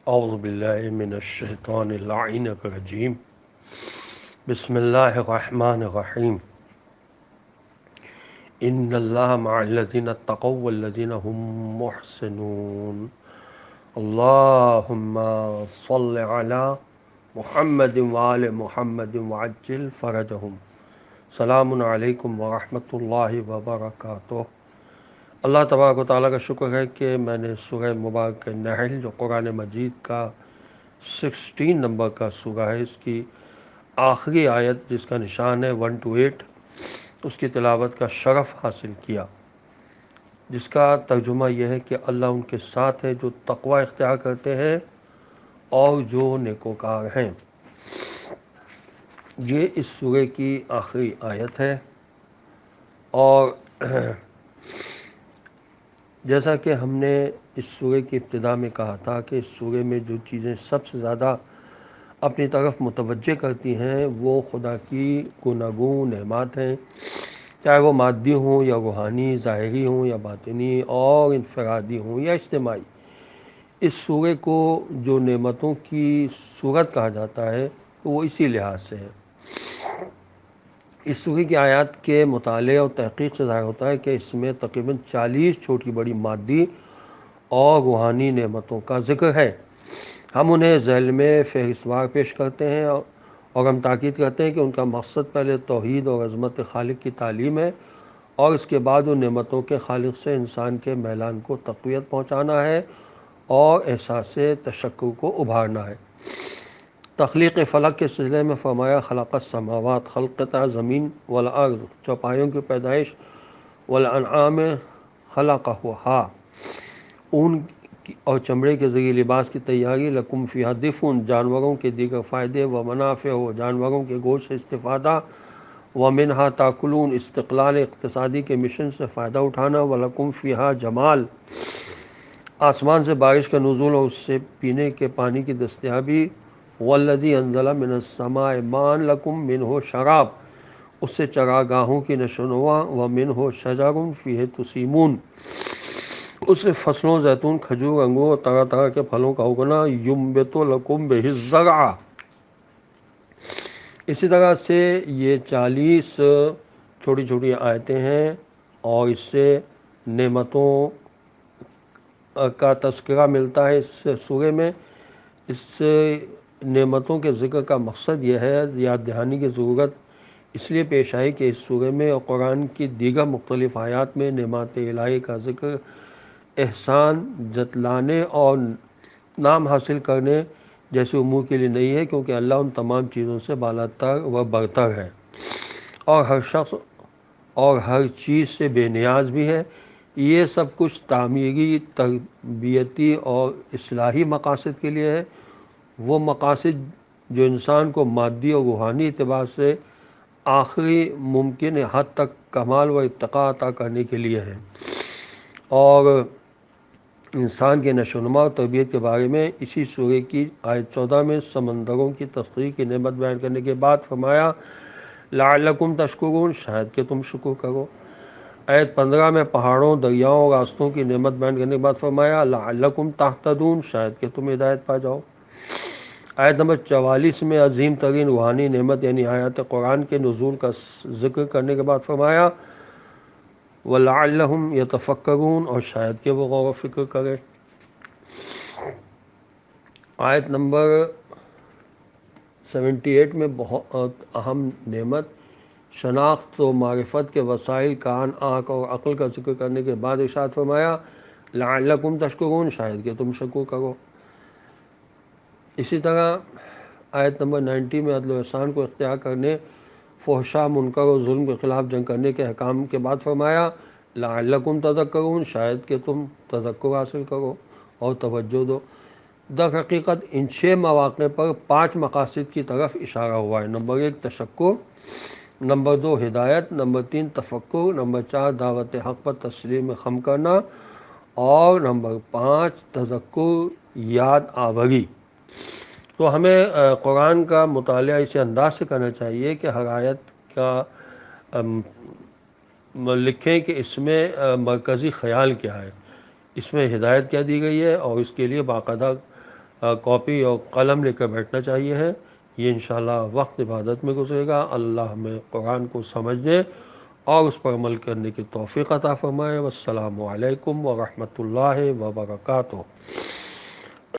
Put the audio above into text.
اعوذ باللہ من الشیطان اللعین الرجیم بسم اللہ الرحمن الرحیم ان اللہ مع الذین اتقوا والذین هم محسنون اللہم صل علی محمد وآل محمد وعجل فرجہم سلام علیکم ورحمۃ اللہ وبرکاتہ۔ اللہ تبارک و تعالیٰ کا شکر ہے کہ میں نے سورہ مبارک نحل جو قرآن مجید کا 16 نمبر کا سورہ ہے، اس کی آخری آیت جس کا نشان ہے 1 to 8، اس کی تلاوت کا شرف حاصل کیا، جس کا ترجمہ یہ ہے کہ اللہ ان کے ساتھ ہے جو تقوی اختیار کرتے ہیں اور جو نیکوکار ہیں۔ یہ اس سورہ کی آخری آیت ہے، اور جیسا کہ ہم نے اس سورہ کی ابتدا میں کہا تھا کہ اس سورہ میں جو چیزیں سب سے زیادہ اپنی طرف متوجہ کرتی ہیں وہ خدا کی گوناگون نعمات ہیں، چاہے وہ مادی ہوں یا روحانی، ظاہری ہوں یا باطنی، اور انفرادی ہوں یا اجتماعی۔ اس سورہ کو جو نعمتوں کی صورت کہا جاتا ہے تو وہ اسی لحاظ سے ہے۔ اس سورہ کی آیات کے مطالعے اور تحقیق سے ظاہر ہوتا ہے کہ اس میں تقریباً 40 چھوٹی بڑی مادی اور روحانی نعمتوں کا ذکر ہے۔ ہم انہیں ذیل میں فہرست وار پیش کرتے ہیں اور ہم تاکید کرتے ہیں کہ ان کا مقصد پہلے توحید اور عظمت خالق کی تعلیم ہے، اور اس کے بعد ان نعمتوں کے خالق سے انسان کے میلان کو تقویت پہنچانا ہے اور احساس تشکر کو ابھارنا ہے۔ تخلیق فلک کے سلسلے میں فرمایا خلق السماوات، خلقتا زمین والارض، چوپایوں کی پیدائش، والانعام خلقہا، اون اور چمڑے کے ذریعے لباس کی تیاری، لکم فیہا دفء، جانوروں کے دیگر فائدے، ومنافع، جانوروں کے گوشت سے استفادہ، ومنہا تاکلون، استقلال اقتصادی کے مشن سے فائدہ اٹھانا، ولکم فیہا جمال، آسمان سے بارش کا نزول اور اس سے پینے کے پانی کی دستیابی، والذی انزل من السماء ماء لکم منہ شراب، اس سے چراگاہوں کی نشوونما، ومنہ شجر فیہ تسیمون، اس سے فصلوں، زیتون، کھجور، انگور اور طرح طرح کے پھلوں کا اگنا، ینبت لکم بہ الزرع۔ اسی طرح سے یہ 40 چھوٹی چھوٹی آیتیں ہیں، اور اس سے نعمتوں کا تذکرہ ملتا ہے اس سورہ میں۔ اس نعمتوں کے ذکر کا مقصد یہ ہے، یاد دہانی کی ضرورت اس لیے پیش آئی کہ اس سورہ میں اور قرآن کی دیگر مختلف آیات میں نعمات الہی کا ذکر احسان جتلانے اور نام حاصل کرنے جیسے امور کے لیے نہیں ہے، کیونکہ اللہ ان تمام چیزوں سے بالاتر و برتر ہے، اور ہر شخص اور ہر چیز سے بے نیاز بھی ہے۔ یہ سب کچھ تعمیری، تربیتی اور اصلاحی مقاصد کے لیے ہے، وہ مقاصد جو انسان کو مادی اور روحانی اعتبار سے آخری ممکن حد تک کمال و ارتقاء عطا کرنے کے لیے ہے۔ اور انسان کے نشوونما اور تربیت کے بارے میں اسی سورہ کی آیت 14 میں سمندروں کی تخلیق کی نعمت بیان کرنے کے بعد فرمایا لعلکم تشکرون، شاید کہ تم شکر کرو۔ آیت 15 میں پہاڑوں، دریاؤں اور راستوں کی نعمت بیان کرنے کے بعد فرمایا لعلکم تہتدون، شاید کہ تم ہدایت پا جاؤ۔ آیت نمبر 44 میں عظیم ترین روحانی نعمت یعنی آیات قرآن کے نزول کا ذکر کرنے کے بعد فرمایا وَلَعَلَّهُمْ يَتَفَكَّرُونَ، اور شاید کہ وہ غور و فکر کرے۔ آیت نمبر 78 میں بہت اہم نعمت شناخت و معرفت کے وسائل کان، آنکھ اور عقل کا ذکر کرنے کے بعد ارشاد فرمایا لعلکم تشکرون، شاید کہ تم شکر کرو۔ اسی طرح آیت نمبر 90 میں عدل و احسان کو اختیار کرنے، فحشاء، منکر اور ظلم کے خلاف جنگ کرنے کے احکام کے بعد فرمایا لعلکم تذکرون، شاید کہ تم تذکر حاصل کرو اور توجہ دو۔ در حقیقت ان 6 مواقع پر 5 مقاصد کی طرف اشارہ ہوا ہے۔ نمبر 1 تشکر، نمبر 2 ہدایت، نمبر 3 تفکر، نمبر 4 دعوت حق پر تسلیم خم کرنا، اور نمبر 5 تذکر، یاد آوری۔ تو ہمیں قرآن کا مطالعہ اسی انداز سے کرنا چاہیے کہ ہر آیت کا لکھیں کہ اس میں مرکزی خیال کیا ہے، اس میں ہدایت کیا دی گئی ہے، اور اس کے لیے باقاعدہ کاپی اور قلم لے کر بیٹھنا چاہیے ہے۔ یہ انشاءاللہ وقت عبادت میں گزرے گا۔ اللہ ہمیں قرآن کو سمجھنے اور اس پر عمل کرنے کی توفیق عطا فرمائے۔ والسلام علیکم ورحمۃ اللہ وبرکاتہ۔